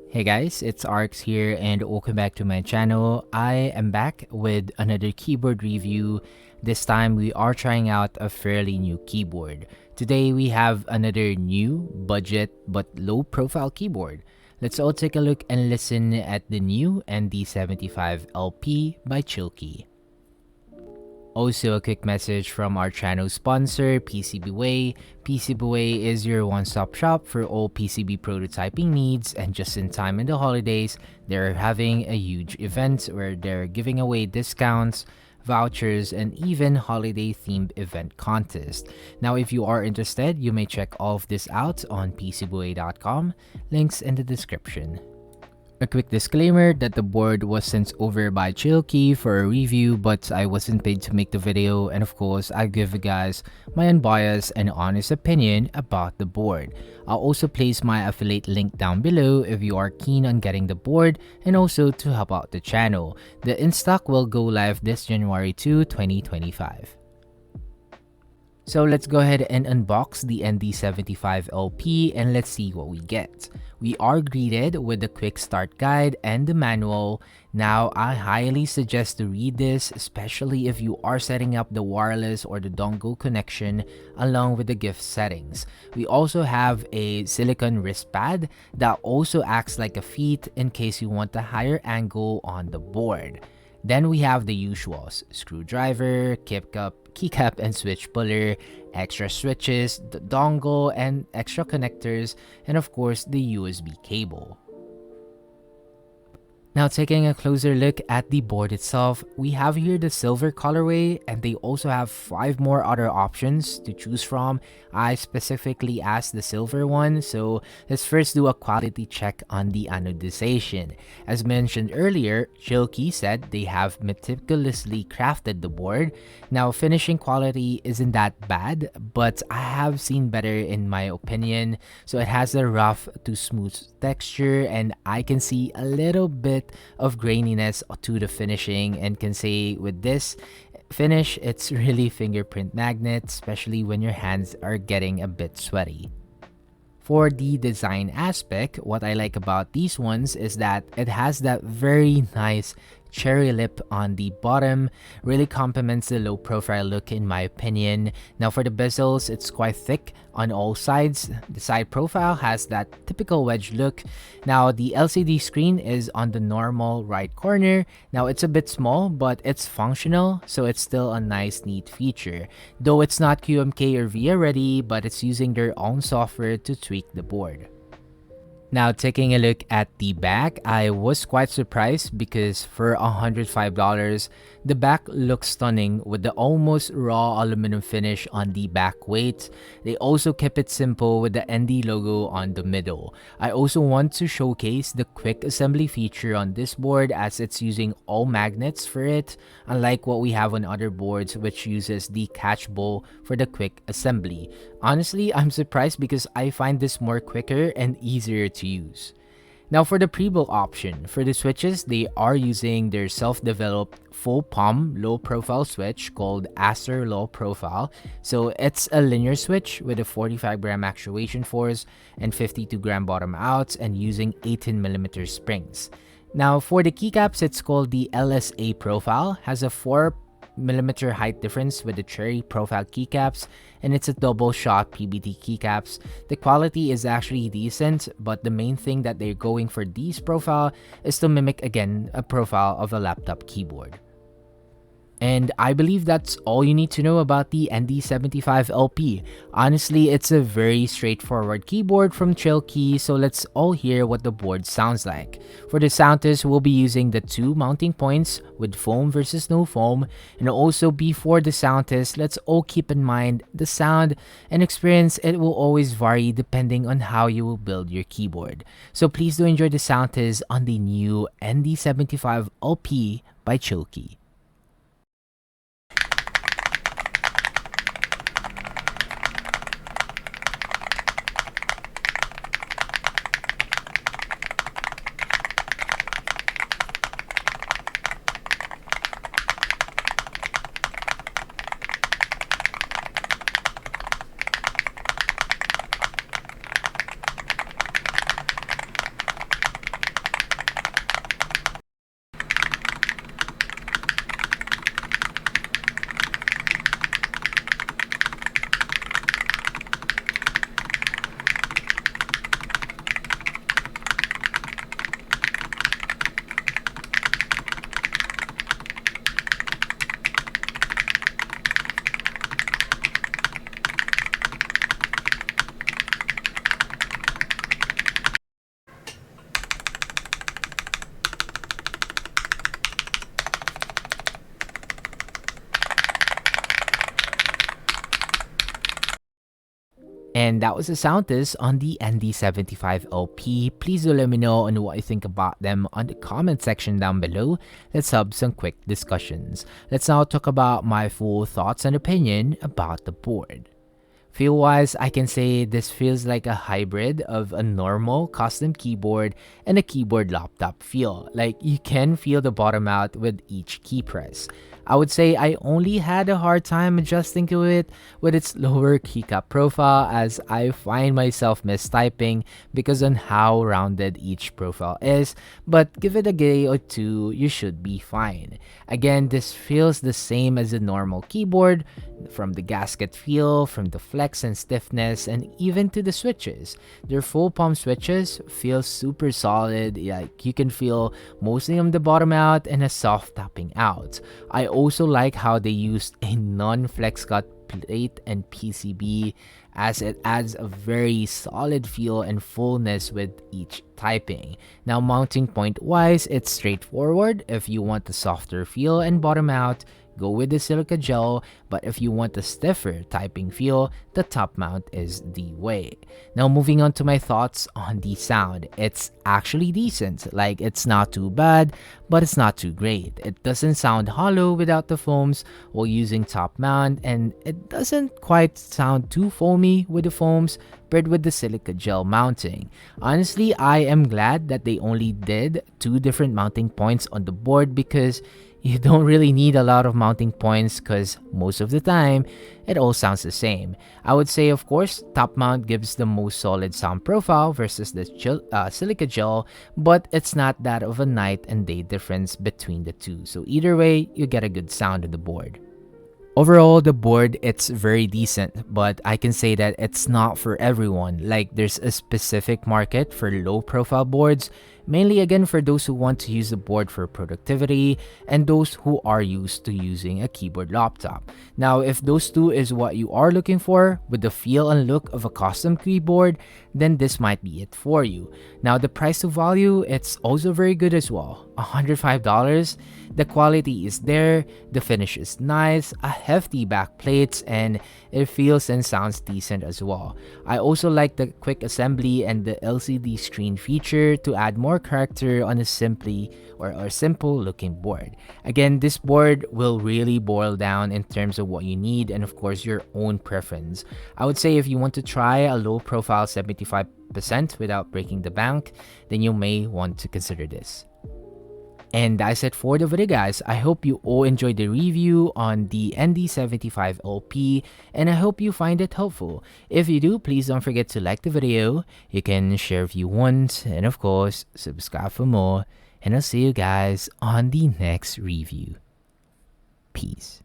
Hey guys, it's Arx here and welcome back to my channel. I am back with another keyboard review. This time we are trying out a fairly new keyboard. Today we have another new, budget, but low profile keyboard. Let's all take a look and listen at the new ND75 LP by Chilkey. Also, a quick message from our channel sponsor, PCBWay. PCBWay is your one-stop shop for all PCB prototyping needs, and just in time in the holidays, they're having a huge event where they're giving away discounts, vouchers, and even holiday-themed event contest. Now, if you are interested, you may check all of this out on PCBWay.com. Links in the description. A quick disclaimer that the board was sent over by Chilkey for a review, but I wasn't paid to make the video, and of course I give you guys my unbiased and honest opinion about the board. I'll also place my affiliate link down below if you are keen on getting the board and also to help out the channel. The in-stock will go live this January 2, 2025. So let's go ahead and unbox the ND75 LP and let's see what we get. We are greeted with the quick start guide and the manual. Now, I highly suggest to read this, especially if you are setting up the wireless or the dongle connection along with the gift settings. We also have a silicone wrist pad that also acts like a feet in case you want a higher angle on the board. Then we have the usuals: screwdriver, keycap and switch puller, extra switches, the dongle and extra connectors, and of course the USB cable. Now, taking a closer look at the board itself, we have here the silver colorway, and they also have 5 more other options to choose from. I specifically asked the silver one, so let's first do a quality check on the anodization. As mentioned earlier, Chilkey said they have meticulously crafted the board. Now, finishing quality isn't that bad, but I have seen better in my opinion. So it has a rough to smooth texture, and I can see a little bit of graininess to the finishing, and can say with this finish it's really fingerprint magnet, especially when your hands are getting a bit sweaty. For the design aspect, what I like about these ones is that it has that very nice cherry lip on the bottom. Really complements the low profile look in my opinion. Now, for the bezels, it's quite thick on all sides. The side profile has that typical wedge look. Now, the LCD screen is on the normal right corner. Now, it's a bit small, but it's functional, so it's still a nice neat feature. Though it's not QMK or VIA ready, but it's using their own software to tweak the board. Now, taking a look at the back, I was quite surprised because for $105, the back looks stunning with the almost raw aluminum finish on the back weight. They also kept it simple with the ND logo on the middle. I also want to showcase the quick assembly feature on this board, as it's using all magnets for it, unlike what we have on other boards which uses the catch bowl for the quick assembly. Honestly, I'm surprised because I find this more quicker and easier to use. Now, for the pre-built option, for the switches, they are using their self-developed full palm low profile switch called Aster Low Profile. So it's a linear switch with a 45 gram actuation force and 52 gram bottom out, and using 18mm springs. Now, for the keycaps, it's called the LSA profile, has a 4mm height difference with the cherry profile keycaps, and it's a double shot PBT keycaps. The quality is actually decent, but the main thing that they're going for these profile is to mimic again a profile of a laptop keyboard. And I believe that's all you need to know about the ND75 LP. Honestly, it's a very straightforward keyboard from Chilkey, so let's all hear what the board sounds like. For the Soundtest, we'll be using the 2 mounting points with foam versus no foam, and also before the Soundtest, let's all keep in mind the sound and experience. It will always vary depending on how you will build your keyboard. So please do enjoy the Soundtest on the new ND75 LP by Chilkey. And that was a sound test on the ND75 LP. Please do let me know on what you think about them on the comment section down below. Let's have some quick discussions. Let's now talk about my full thoughts and opinion about the board. Feel-wise, I can say this feels like a hybrid of a normal custom keyboard and a keyboard laptop feel. Like you can feel the bottom out with each key press. I would say I only had a hard time adjusting to it with its lower keycap profile, as I find myself mistyping because on how rounded each profile is, but give it a day or two, you should be fine. Again, this feels the same as a normal keyboard, from the gasket feel, from the flex and stiffness, and even to the switches. Their full palm switches feel super solid, like you can feel mostly on the bottom out and a soft tapping out. I also like how they used a non-flex cut plate and PCB, as it adds a very solid feel and fullness with each typing. Now, mounting point wise, it's straightforward. If you want the softer feel and bottom out, go with the silica gel, but if you want a stiffer typing feel, the top mount is the way. Now, moving on to my thoughts on the sound. It's actually decent. Like, it's not too bad, but it's not too great. It doesn't sound hollow without the foams while using top mount, and it doesn't quite sound too foamy with the foams paired with the silica gel mounting. Honestly, I am glad that they only did 2 different mounting points on the board, because you don't really need a lot of mounting points because most of the time, it all sounds the same. I would say, of course, top mount gives the most solid sound profile versus the silica gel, but it's not that of a night and day difference between the two. So either way, you get a good sound on the board. Overall, the board, it's very decent, but I can say that it's not for everyone. Like, there's a specific market for low profile boards, mainly again for those who want to use the board for productivity and those who are used to using a keyboard laptop. Now, if those two is what you are looking for with the feel and look of a custom keyboard, then this might be it for you. Now, the price to value, it's also very good as well. $105. The quality is there, the finish is nice, a hefty back plates, and it feels and sounds decent as well. I also like the quick assembly and the LCD screen feature to add more character on a simple looking board. Again, this board will really boil down in terms of what you need and of course your own preference. I would say if you want to try a low profile 75% without breaking the bank, then you may want to consider this. And that's it for the video, guys. I hope you all enjoyed the review on the ND75 LP, and I hope you find it helpful. If you do, please don't forget to like the video, you can share if you want, and of course, subscribe for more, and I'll see you guys on the next review. Peace.